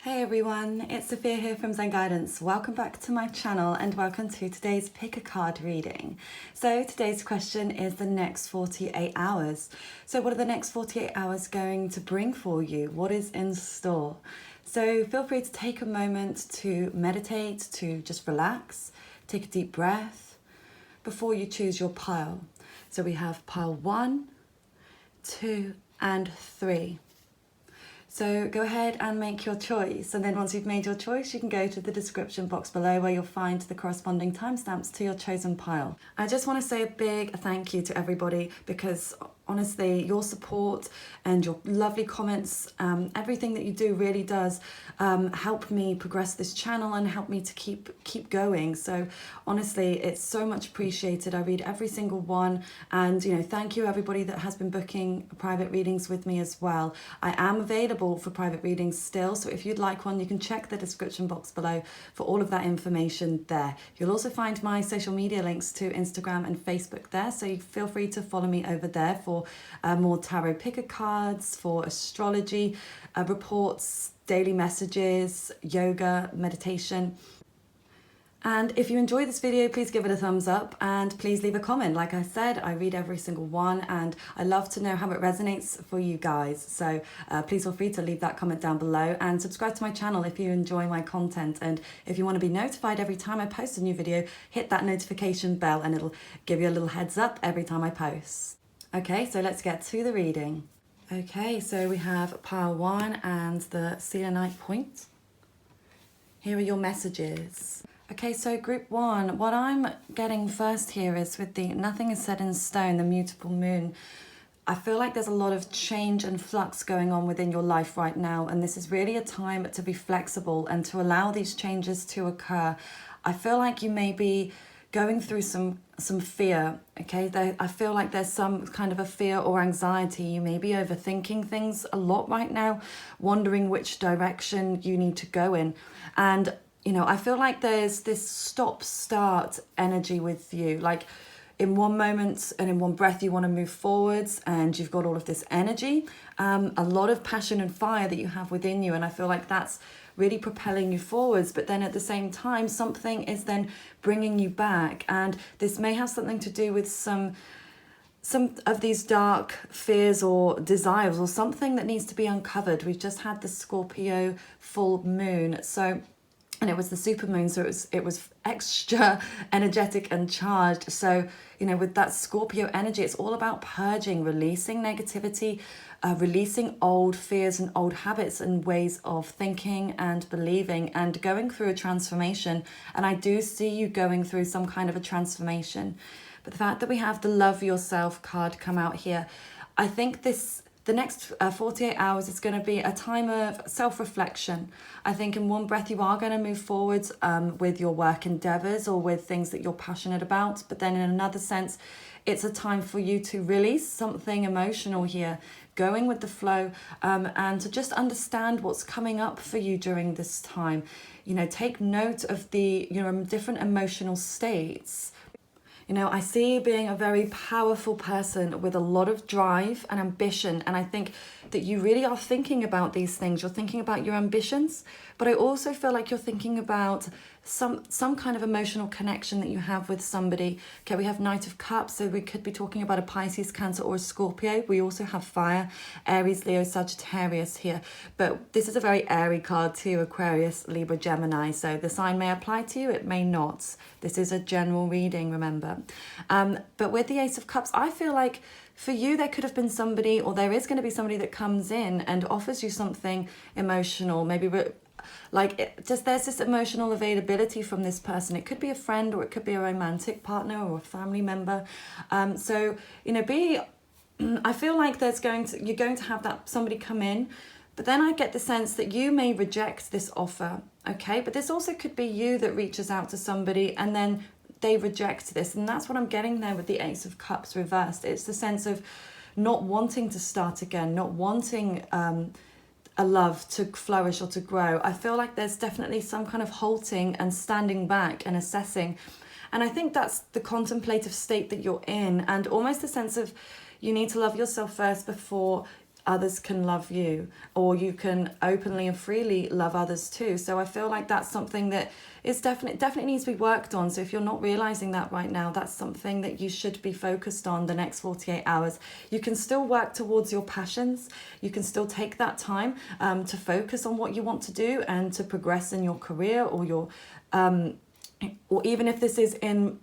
Hey everyone, it's Sophia here from Zen Guidance. Welcome back to my channel and welcome to today's pick a card reading. So today's question is the next 48 hours. So what are the next 48 hours going to bring for you? What is in store? So feel free to take a moment to meditate, to just relax, take a deep breath before you choose your pile. So we have pile 1, 2 and 3. So go ahead and make your choice, and then once you've made your choice you can go to the description box below where you'll find the corresponding timestamps to your chosen pile. I just want to say a big thank you to everybody because honestly your support and your lovely comments, everything that you do really does help me progress this channel and help me to keep going. So honestly it's so much appreciated. I read every single one, and thank you everybody that has been booking private readings with me as well. I am available for private readings still, so if you'd like one you can check the description box below for all of that information there. You'll also find my social media links to Instagram and Facebook there, so you feel free to follow me over there for more tarot picker cards, for astrology reports, daily messages, yoga, meditation. And if you enjoyed this video, please give it a thumbs up and please leave a comment. Like I said, I read every single one and I love to know how it resonates for you guys. So please feel free to leave that comment down below and subscribe to my channel if you enjoy my content. And if you want to be notified every time I post a new video, hit that notification bell and it'll give you a little heads up every time I post. Okay, so let's get to the reading. Okay, so we have pile 1 and the selenite point. Here are your messages. Okay, so group 1, what I'm getting first here is with the nothing is set in stone, the mutable moon. I feel like there's a lot of change and flux going on within your life right now, and this is really a time to be flexible and to allow these changes to occur. I feel like you may be going through some fear, okay? I feel like there's some kind of a fear or anxiety. You may be overthinking things a lot right now, wondering which direction you need to go in. And I feel like there's this stop-start energy with you. Like in one moment and in one breath you want to move forwards and you've got all of this energy, a lot of passion and fire that you have within you, and I feel like that's really propelling you forwards, but then at the same time something is then bringing you back, and this may have something to do with some of these dark fears or desires or something that needs to be uncovered. We've just had the Scorpio full moon, and it was the supermoon, so it was extra energetic and charged. So with that Scorpio energy, it's all about purging, releasing negativity, releasing old fears and old habits and ways of thinking and believing, and going through a transformation. And I do see you going through some kind of a transformation. But the fact that we have the love yourself card come out here, I think the next 48 hours is going to be a time of self-reflection. I think in one breath you are going to move forwards with your work endeavours or with things that you're passionate about. But then in another sense, it's a time for you to release something emotional here, going with the flow, and to just understand what's coming up for you during this time. Take note of the different emotional states. I see you being a very powerful person with a lot of drive and ambition, and I think that you really are thinking about these things. You're thinking about your ambitions, but I also feel like you're thinking about some kind of emotional connection that you have with somebody. Okay, we have Knight of Cups, so we could be talking about a Pisces, Cancer or a Scorpio. We also have fire, Aries, Leo, Sagittarius here, but this is a very airy card too, Aquarius, Libra, Gemini, so the sign may apply to you, it may not. This is a general reading, remember. But with the Ace of Cups, I feel like for you there could have been somebody, or there is going to be somebody that comes in and offers you something emotional, maybe there's this emotional availability from this person. It could be a friend, or it could be a romantic partner or a family member. I feel like you're going to have that somebody come in, but then I get the sense that you may reject this offer, okay? But this also could be you that reaches out to somebody and then they reject this, and that's what I'm getting there with the Ace of Cups reversed. It's the sense of not wanting to start again, not wanting a love to flourish or to grow. I feel like there's definitely some kind of halting and standing back and assessing. And I think that's the contemplative state that you're in, and almost a sense of you need to love yourself first before others can love you, or you can openly and freely love others too. So I feel like that's something that is definitely needs to be worked on. So if you're not realizing that right now, that's something that you should be focused on the next 48 hours. You can still work towards your passions. You can still take that time to focus on what you want to do and to progress in your career, or your or even if this is in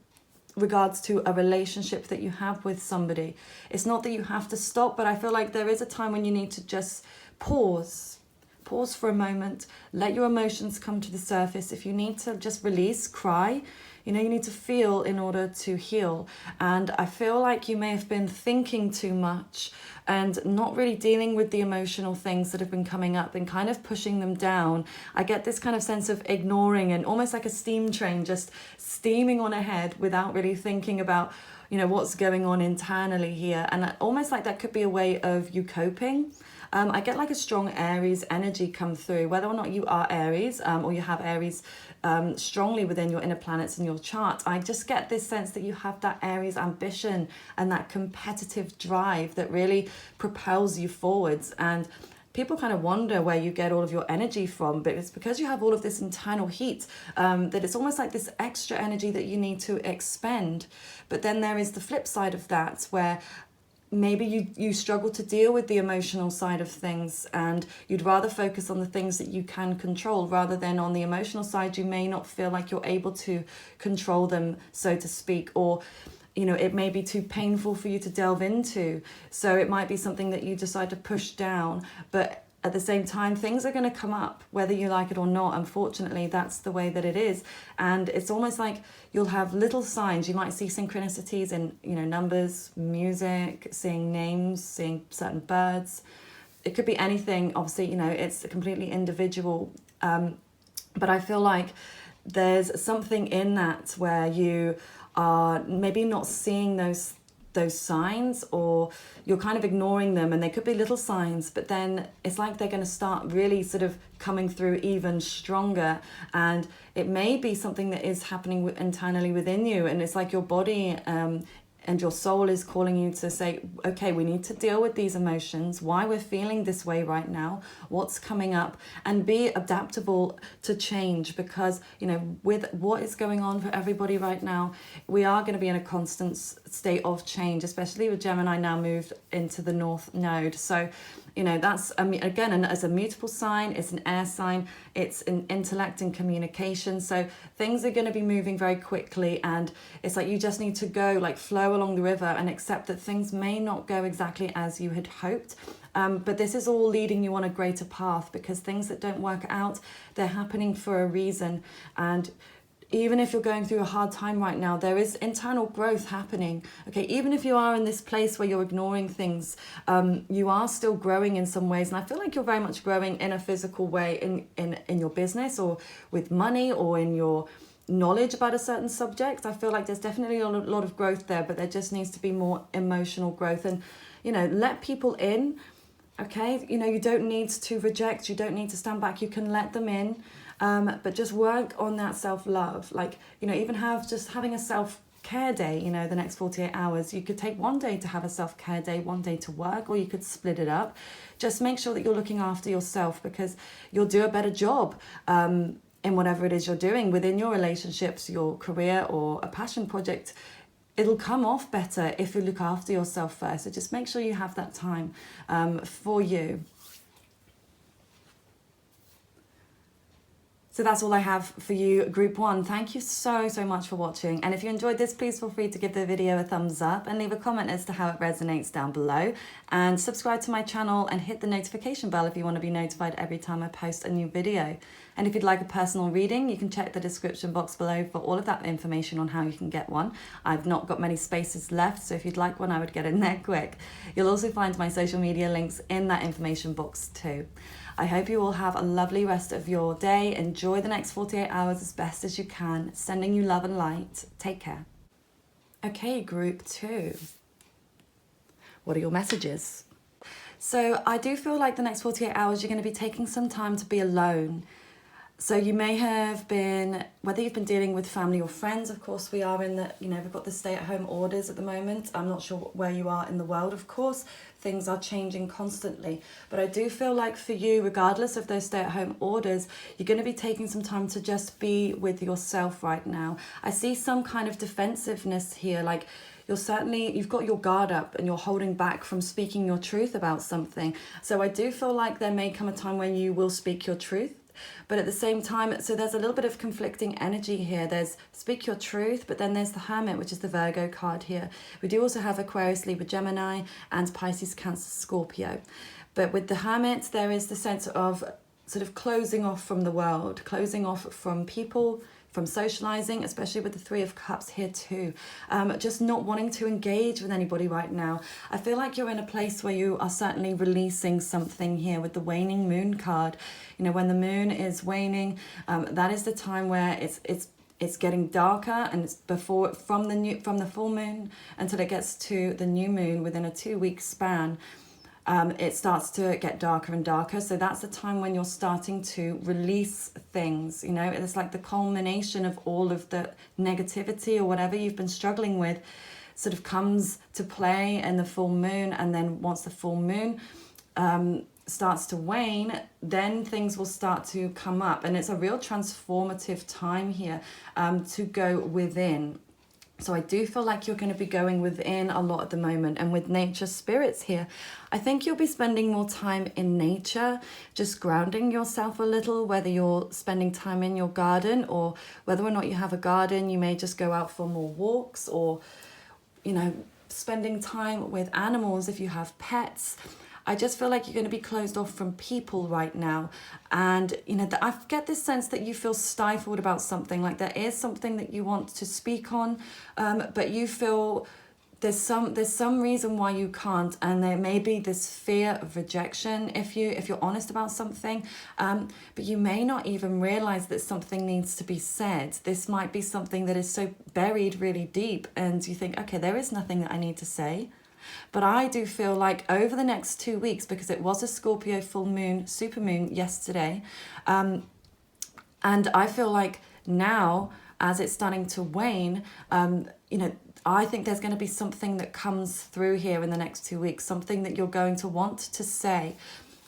regards to a relationship that you have with somebody. It's not that you have to stop, but I feel like there is a time when you need to just pause for a moment, let your emotions come to the surface. If you need to just release, cry, you need to feel in order to heal. And I feel like you may have been thinking too much and not really dealing with the emotional things that have been coming up and kind of pushing them down. I get this kind of sense of ignoring and almost like a steam train just steaming on ahead without really thinking about what's going on internally here. And almost like that could be a way of you coping. I get like a strong Aries energy come through, whether or not you are Aries or you have Aries strongly within your inner planets in your chart. I just get this sense that you have that Aries ambition and that competitive drive that really propels you forwards. And people kind of wonder where you get all of your energy from, but it's because you have all of this internal heat that it's almost like this extra energy that you need to expend. But then there is the flip side of that, where maybe you struggle to deal with the emotional side of things, and you'd rather focus on the things that you can control rather than on the emotional side. You may not feel like you're able to control them, so to speak, or it may be too painful for you to delve into. So it might be something that you decide to push down, but at the same time, things are going to come up, whether you like it or not. Unfortunately, that's the way that it is. And it's almost like you'll have little signs. You might see synchronicities in, numbers, music, seeing names, seeing certain birds. It could be anything. Obviously, it's completely individual. But I feel like there's something in that where you are maybe not seeing those signs, or you're kind of ignoring them, and they could be little signs, but then it's like they're going to start really sort of coming through even stronger. And it may be something that is happening internally within you, and it's like your body and your soul is calling you to say, okay, we need to deal with these emotions, why we're feeling this way right now, what's coming up, and be adaptable to change. Because, with what is going on for everybody right now, we are going to be in a constant state of change, especially with Gemini now moved into the North Node. So, that's, again, and as a mutable sign, it's an air sign, it's an intellect and communication. So things are going to be moving very quickly, and it's like you just need to go, like, flow along the river and accept that things may not go exactly as you had hoped. But this is all leading you on a greater path, because things that don't work out, they're happening for a reason. And even if you're going through a hard time right now, there is internal growth happening. Okay, even if you are in this place where you're ignoring things, you are still growing in some ways. And I feel like you're very much growing in a physical way in your business, or with money, or in your knowledge about a certain subject. I feel like there's definitely a lot of growth there, but there just needs to be more emotional growth. And, let people in. Okay, you don't need to reject, you don't need to stand back, you can let them in. But just work on that self-love. Like, even having a self-care day, the next 48 hours. You could take one day to have a self-care day, one day to work, or you could split it up. Just make sure that you're looking after yourself, because you'll do a better job in whatever it is you're doing within your relationships, your career, or a passion project. It'll come off better if you look after yourself first. So just make sure you have that time for you. So that's all I have for you, Group 1. Thank you so much for watching. And if you enjoyed this, please feel free to give the video a thumbs up and leave a comment as to how it resonates down below. And subscribe to my channel and hit the notification bell if you want to be notified every time I post a new video. And if you'd like a personal reading, you can check the description box below for all of that information on how you can get one. I've not got many spaces left, so if you'd like one, I would get in there quick. You'll also find my social media links in that information box too. I hope you all have a lovely rest of your day. Enjoy the next 48 hours as best as you can. Sending you love and light. Take care. Okay, Group 2. What are your messages? So I do feel like the next 48 hours you're going to be taking some time to be alone. So you may have been, whether you've been dealing with family or friends, of course we are in the, we've got the stay-at-home orders at the moment. I'm not sure where you are in the world, of course. things are changing constantly. But I do feel like for you, regardless of those stay-at-home orders, you're going to be taking some time to just be with yourself right now. I see some kind of defensiveness here, like you've got your guard up and you're holding back from speaking your truth about something. So I do feel like there may come a time when you will speak your truth. But at the same time, so there's a little bit of conflicting energy here. There's speak your truth, but then there's the Hermit, which is the Virgo card here. We do also have Aquarius, Libra, Gemini, and Pisces, Cancer, Scorpio. But with the Hermit, there is the sense of sort of closing off from the world, closing off from people, from socializing, especially with the Three of Cups here too. Just not wanting to engage with anybody right now. I feel like you're in a place where you are certainly releasing something here with the waning moon card. You know, when the moon is waning, that is the time where it's getting darker, and it's from the full moon until it gets to the new moon within a 2-week span. It starts to get darker and darker. So that's the time when you're starting to release things, you know, it's like the culmination of all of the negativity or whatever you've been struggling with sort of comes to play in the full moon. And then once the full moon starts to wane, then things will start to come up. And it's a real transformative time here to go within. So I do feel like you're going to be going within a lot at the moment. And with nature spirits here, I think you'll be spending more time in nature, just grounding yourself a little, whether you're spending time in your garden or whether or not you have a garden, you may just go out for more walks, or, you know, spending time with animals if you have pets. I just feel like you're going to be closed off from people right now. And, you know, I get this sense that you feel stifled about something, like there is something that you want to speak on, but you feel there's some reason why you can't. And there may be this fear of rejection if you're honest about something, but you may not even realize that something needs to be said. This might be something that is so buried really deep, and you think, okay, there is nothing that I need to say. But I do feel like over the next 2 weeks, because it was a Scorpio full moon, super moon yesterday, and I feel like now, as it's starting to wane, you know, I think there's going to be something that comes through here in the next 2 weeks, something that you're going to want to say.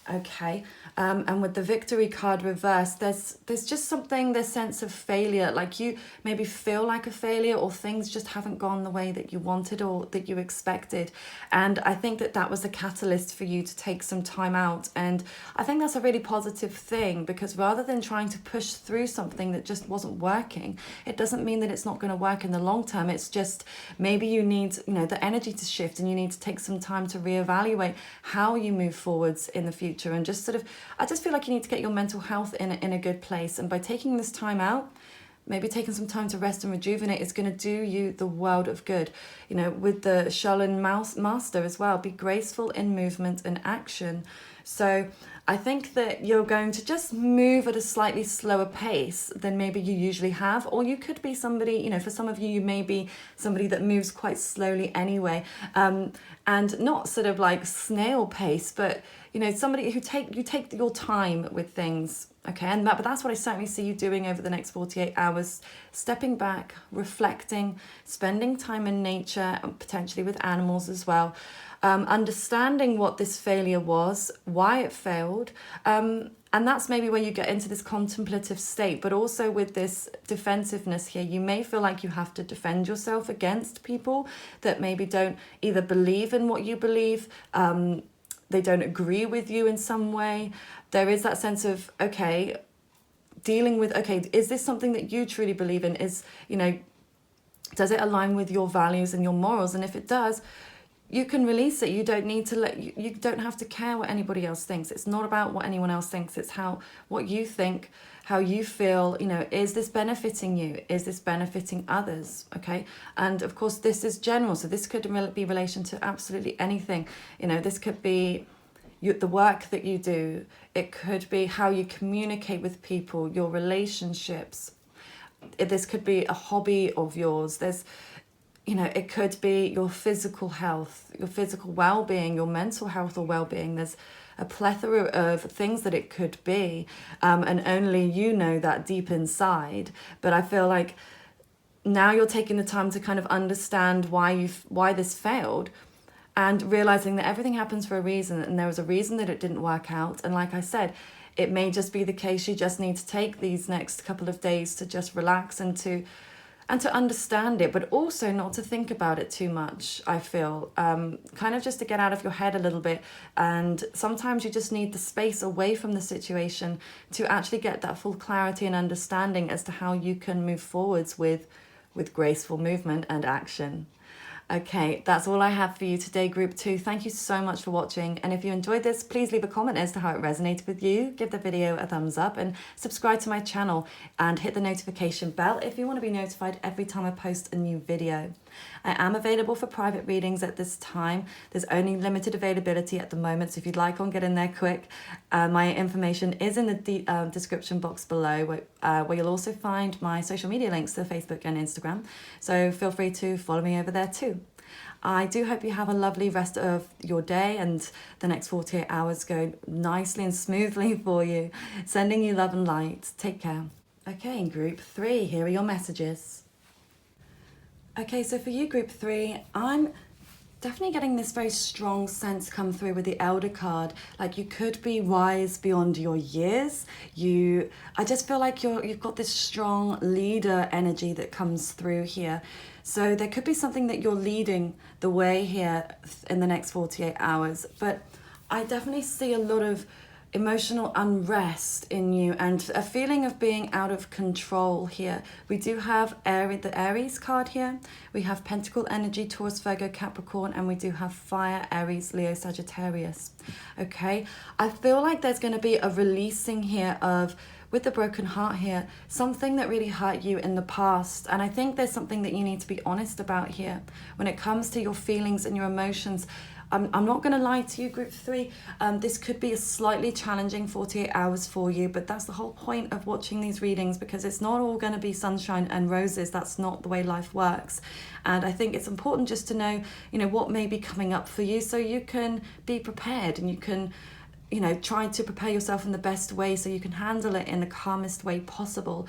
Okay, and with the Victory card reversed, there's just something, this sense of failure, like you maybe feel like a failure, or things just haven't gone the way that you wanted or that you expected. And I think that was a catalyst for you to take some time out. And I think that's a really positive thing, because rather than trying to push through something that just wasn't working, it doesn't mean that it's not going to work in the long term. It's just maybe you need, you know, the energy to shift, and you need to take some time to reevaluate how you move forwards in the future. And just sort of, I just feel like you need to get your mental health in a good place. And by taking this time out, maybe taking some time to rest and rejuvenate, is going to do you the world of good. You know, with the Shaolin Master as well, be graceful in movement and action. So I think that you're going to just move at a slightly slower pace than maybe you usually have. Or you could be somebody, you know, for some of you, you may be somebody that moves quite slowly anyway. And not sort of like snail pace, but, you know, somebody who you take your time with things. Okay, and but that's what I certainly see you doing over the next 48 hours, stepping back, reflecting, spending time in nature, and potentially with animals as well, understanding what this failure was, why it failed, and that's maybe where you get into this contemplative state. But also with this defensiveness here, you may feel like you have to defend yourself against people that maybe don't either believe in what you believe, they don't agree with you in some way. There is that sense of, okay, dealing with, okay, is this something that you truly believe in? Is, you know, does it align with your values and your morals? And if it does, you can release it. You don't need to you don't have to care what anybody else thinks. It's not about what anyone else thinks. It's what you think, how you feel, you know, is this benefiting you? Is this benefiting others? Okay. And of course, this is general. So this could be relation to absolutely anything. You know, this could be the work that you do. It could be how you communicate with people, your relationships. This could be a hobby of yours. You know, it could be your physical health, your physical well-being, your mental health or well-being. There's a plethora of things that it could be, and only you know that deep inside. But I feel like now you're taking the time to kind of understand why this failed, and realizing that everything happens for a reason, and there was a reason that it didn't work out. And like I said, it may just be the case you just need to take these next couple of days to just relax and to understand it, but also not to think about it too much, I feel. Kind of just to get out of your head a little bit. And sometimes you just need the space away from the situation to actually get that full clarity and understanding as to how you can move forwards with graceful movement and action. Okay, that's all I have for you today, Group 2. Thank you so much for watching. And if you enjoyed this, please leave a comment as to how it resonated with you. Give the video a thumbs up and subscribe to my channel and hit the notification bell if you want to be notified every time I post a new video. I am available for private readings at this time. There's only limited availability at the moment, so if you'd like on, get in there quick. My information is in the description box below, where you'll also find my social media links to Facebook and Instagram. So feel free to follow me over there too. I do hope you have a lovely rest of your day and the next 48 hours go nicely and smoothly for you. Sending you love and light. Take care. Okay, in Group 3, here are your messages. Okay, so for you, Group 3, I'm definitely getting this very strong sense come through with the Elder card. Like you could be wise beyond your years. I just feel like you've got this strong leader energy that comes through here. So there could be something that you're leading the way here in the next 48 hours. But I definitely see a lot of emotional unrest in you and a feeling of being out of control here. We do have the Aries card here. We have Pentacle energy, Taurus, Virgo, Capricorn, and we do have Fire, Aries, Leo, Sagittarius. Okay, I feel like there's going to be a releasing here of, with the broken heart here, something that really hurt you in the past. And I think there's something that you need to be honest about here when it comes to your feelings and your emotions. I'm not going to lie to you, Group 3. This could be a slightly challenging 48 hours for you, but that's the whole point of watching these readings, because it's not all going to be sunshine and roses. That's not the way life works. And I think it's important just to know, what may be coming up for you so you can be prepared and you can, try to prepare yourself in the best way so you can handle it in the calmest way possible.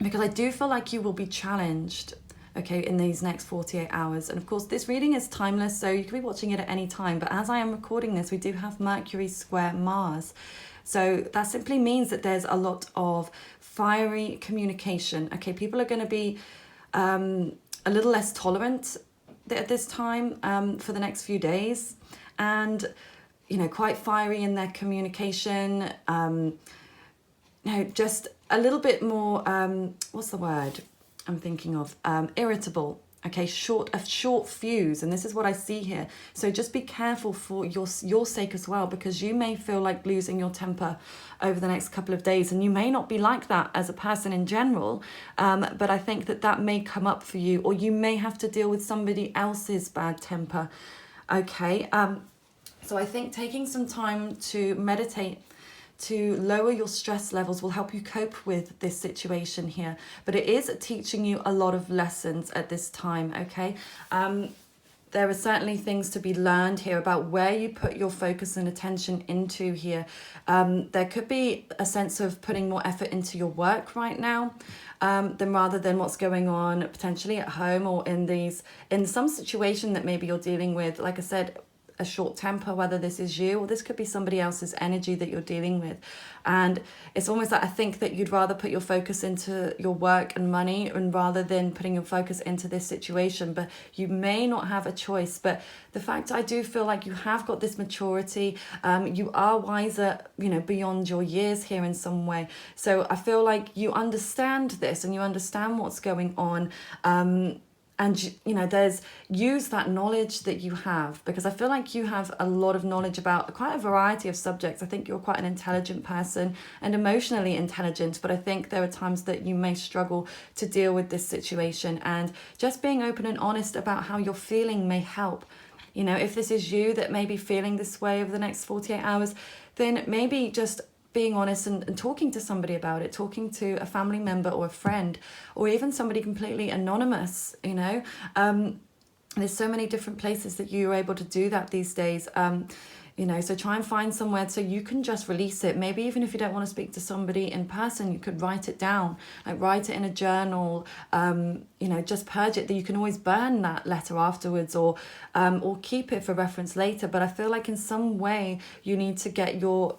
Because I do feel like you will be challenged, okay, in these next 48 hours. And of course, this reading is timeless, so you can be watching it at any time. But as I am recording this, we do have Mercury square Mars. So that simply means that there's a lot of fiery communication. Okay, people are going to be a little less tolerant at this time for the next few days. And, quite fiery in their communication. Just a little bit more, what's the word I'm thinking of? Irritable. Okay, a short fuse, and this is what I see here. So just be careful for your sake as well, because you may feel like losing your temper over the next couple of days, and you may not be like that as a person in general, but I think that may come up for you, or you may have to deal with somebody else's bad temper. Okay, so I think taking some time to meditate to lower your stress levels will help you cope with this situation here. But it is teaching you a lot of lessons at this time, okay? There are certainly things to be learned here about where you put your focus and attention into here. There could be a sense of putting more effort into your work right now, rather than what's going on potentially at home or in some situation that maybe you're dealing with. Like I said, a short temper, whether this is you or this could be somebody else's energy that you're dealing with. And it's almost like I think that you'd rather put your focus into your work and money and rather than putting your focus into this situation. But you may not have a choice. But the fact, I do feel like you have got this maturity. You are wiser, beyond your years here in some way. So I feel like you understand this and you understand what's going on. And, use that knowledge that you have, because I feel like you have a lot of knowledge about quite a variety of subjects. I think you're quite an intelligent person and emotionally intelligent, but I think there are times that you may struggle to deal with this situation, and just being open and honest about how you're feeling may help. If this is you that may be feeling this way over the next 48 hours, then maybe just being honest and talking to somebody about it, talking to a family member or a friend, or even somebody completely anonymous, There's so many different places that you're able to do that these days. So try and find somewhere so you can just release it. Maybe even if you don't want to speak to somebody in person, you could write it down, like write it in a journal, just purge it. That you can always burn that letter afterwards, or keep it for reference later. But I feel like in some way you need to get your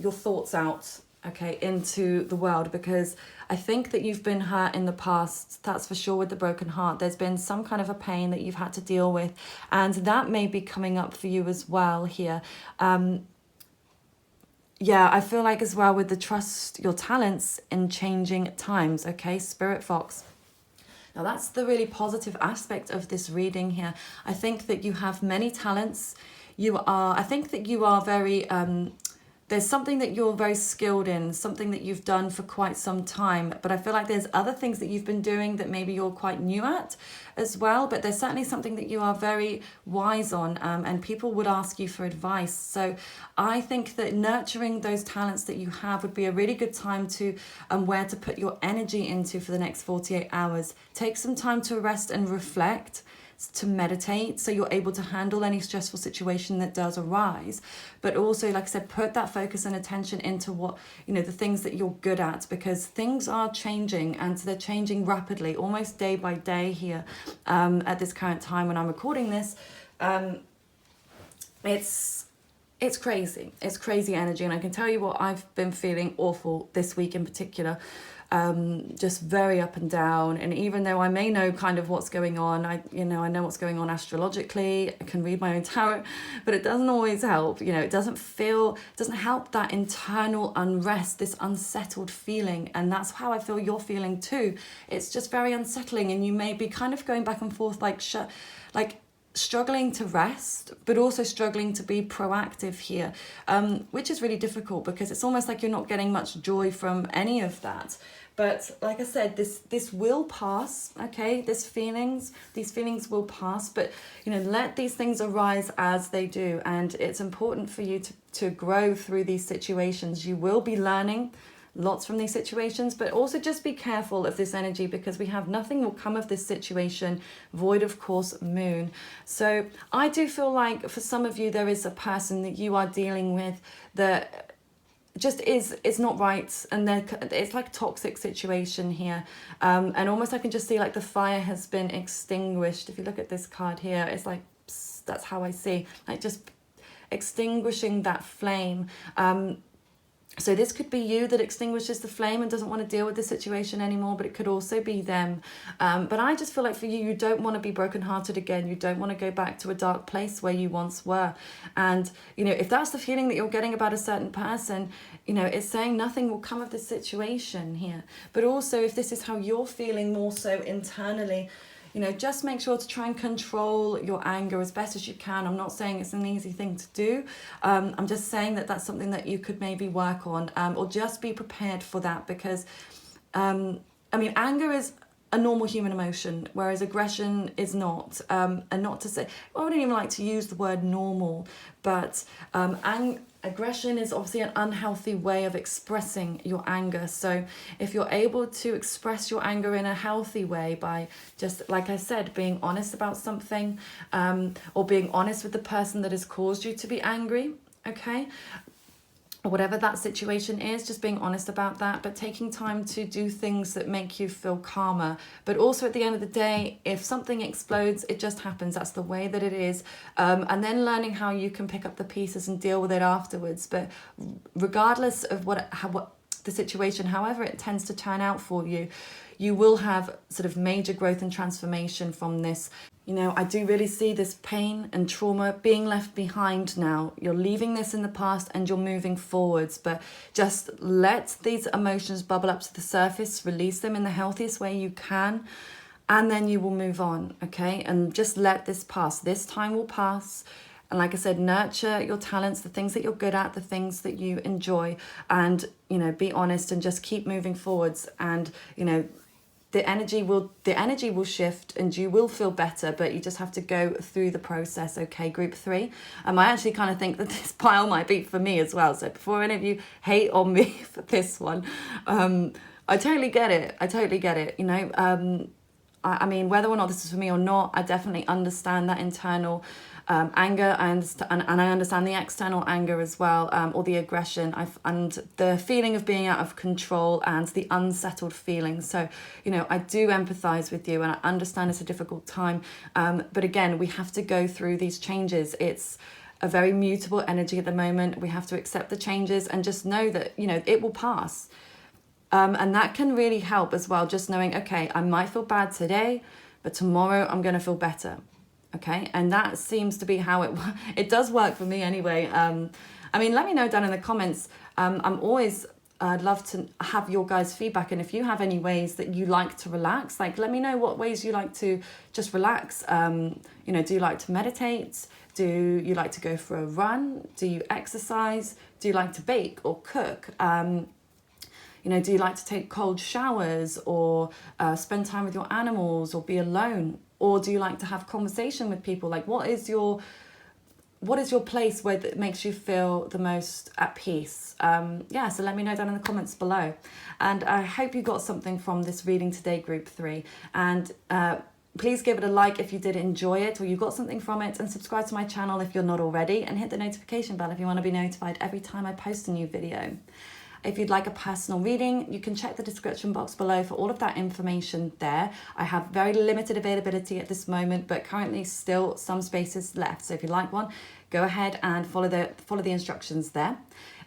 thoughts out, okay, into the world, because I think that you've been hurt in the past, that's for sure, with the broken heart. There's been some kind of a pain that you've had to deal with, and that may be coming up for you as well here. I feel like as well with the trust your talents in changing times, okay, Spirit Fox. Now that's the really positive aspect of this reading here. I think that you have many talents. I think that you are very... there's something that you're very skilled in, something that you've done for quite some time. But I feel like there's other things that you've been doing that maybe you're quite new at as well. But there's certainly something that you are very wise on, and people would ask you for advice. So I think that nurturing those talents that you have would be a really good time to where to put your energy into for the next 48 hours. Take some time to rest and reflect, to meditate, so you're able to handle any stressful situation that does arise. But also, like I said, put that focus and attention into what, the things that you're good at, because things are changing, and they're changing rapidly, almost day by day here at this current time when I'm recording this. It's crazy. It's crazy energy, and I can tell you what, I've been feeling awful this week in particular. Just very up and down. And even though I may know kind of what's going on, I know what's going on astrologically, I can read my own tarot, but it doesn't always help. It doesn't help that internal unrest, this unsettled feeling. And that's how I feel you're feeling too. It's just very unsettling, and you may be kind of going back and forth, struggling to rest, but also struggling to be proactive here, which is really difficult, because it's almost like you're not getting much joy from any of that. But like I said, this will pass, okay? These feelings will pass, but let these things arise as they do. And it's important for you to grow through these situations. You will be learning lots from these situations, but also just be careful of this energy, because we have nothing will come of this situation void of course moon. So I do feel like for some of you there is a person that you are dealing with that just it's not right, and it's like a toxic situation here, and almost I can just see like the fire has been extinguished. If you look at this card here, it's like that's how I see, like just extinguishing that flame. So this could be you that extinguishes the flame and doesn't want to deal with the situation anymore, but it could also be them. But I just feel like for you, you don't want to be brokenhearted again. You don't want to go back to a dark place where you once were. And, if that's the feeling that you're getting about a certain person, it's saying nothing will come of this situation here. But also, if this is how you're feeling more so internally, just make sure to try and control your anger as best as you can. I'm not saying it's an easy thing to do. I'm just saying that that's something that you could maybe work on, or just be prepared for that, because, anger is a normal human emotion, whereas aggression is not. And not to say, I wouldn't even like to use the word normal, but aggression is obviously an unhealthy way of expressing your anger. So if you're able to express your anger in a healthy way by just, like I said, being honest about something, or being honest with the person that has caused you to be angry, okay? Whatever that situation is, just being honest about that, but taking time to do things that make you feel calmer. But also at the end of the day, if something explodes, it just happens. That's the way that it is. And then learning how you can pick up the pieces and deal with it afterwards. But regardless of what the situation, however it tends to turn out for you, you will have sort of major growth and transformation from this. I do really see this pain and trauma being left behind now. You're leaving this in the past and you're moving forwards, but just let these emotions bubble up to the surface, release them in the healthiest way you can, and then you will move on, okay? And just let this pass. This time will pass. And like I said, nurture your talents, the things that you're good at, the things that you enjoy, and, be honest and just keep moving forwards. And, the energy will shift and you will feel better, but you just have to go through the process, okay, group 3. I actually kind of think that this pile might be for me as well. So before any of you hate on me for this one, I totally get it. Whether or not this is for me or not, I definitely understand that internal anger, and I understand the external anger as well, or the aggression, and the feeling of being out of control and the unsettled feeling. So, you know, I do empathize with you, and I understand it's a difficult time. But again, we have to go through these changes. It's a very mutable energy at the moment. We have to accept the changes and just know that, you know, it will pass. And that can really help as well, just knowing, okay, I might feel bad today, but tomorrow I'm going to feel better. Okay, and that seems to be how it does work for me anyway. I mean, let me know down in the comments. I'd love to have your guys' feedback, and if you have any ways that you like to relax, like let me know what ways you like to just relax. You know, do you like to meditate? Do you like to go for a run? Do you exercise? Do you like to bake or cook? You know, do you like to take cold showers, or spend time with your animals, or be alone? Or do you like to have conversation with people? Like, what is your place where that makes you feel the most at peace? Yeah, so let me know down in the comments below. And I hope you got something from this reading today, group 3. And please give it a like if you did enjoy it or you got something from it, and subscribe to my channel if you're not already, and hit the notification bell if you want to be notified every time I post a new video. If you'd like a personal reading, you can check the description box below for all of that information there. I have very limited availability at this moment, but currently still some spaces left. So if you'd like one, go ahead and follow the instructions there.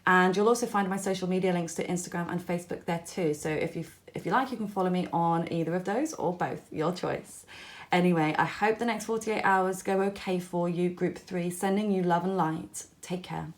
And you'll also find my social media links to Instagram and Facebook there too. So if you like, you can follow me on either of those or both, your choice. Anyway, I hope the next 48 hours go okay for you, group 3. Sending you love and light. Take care.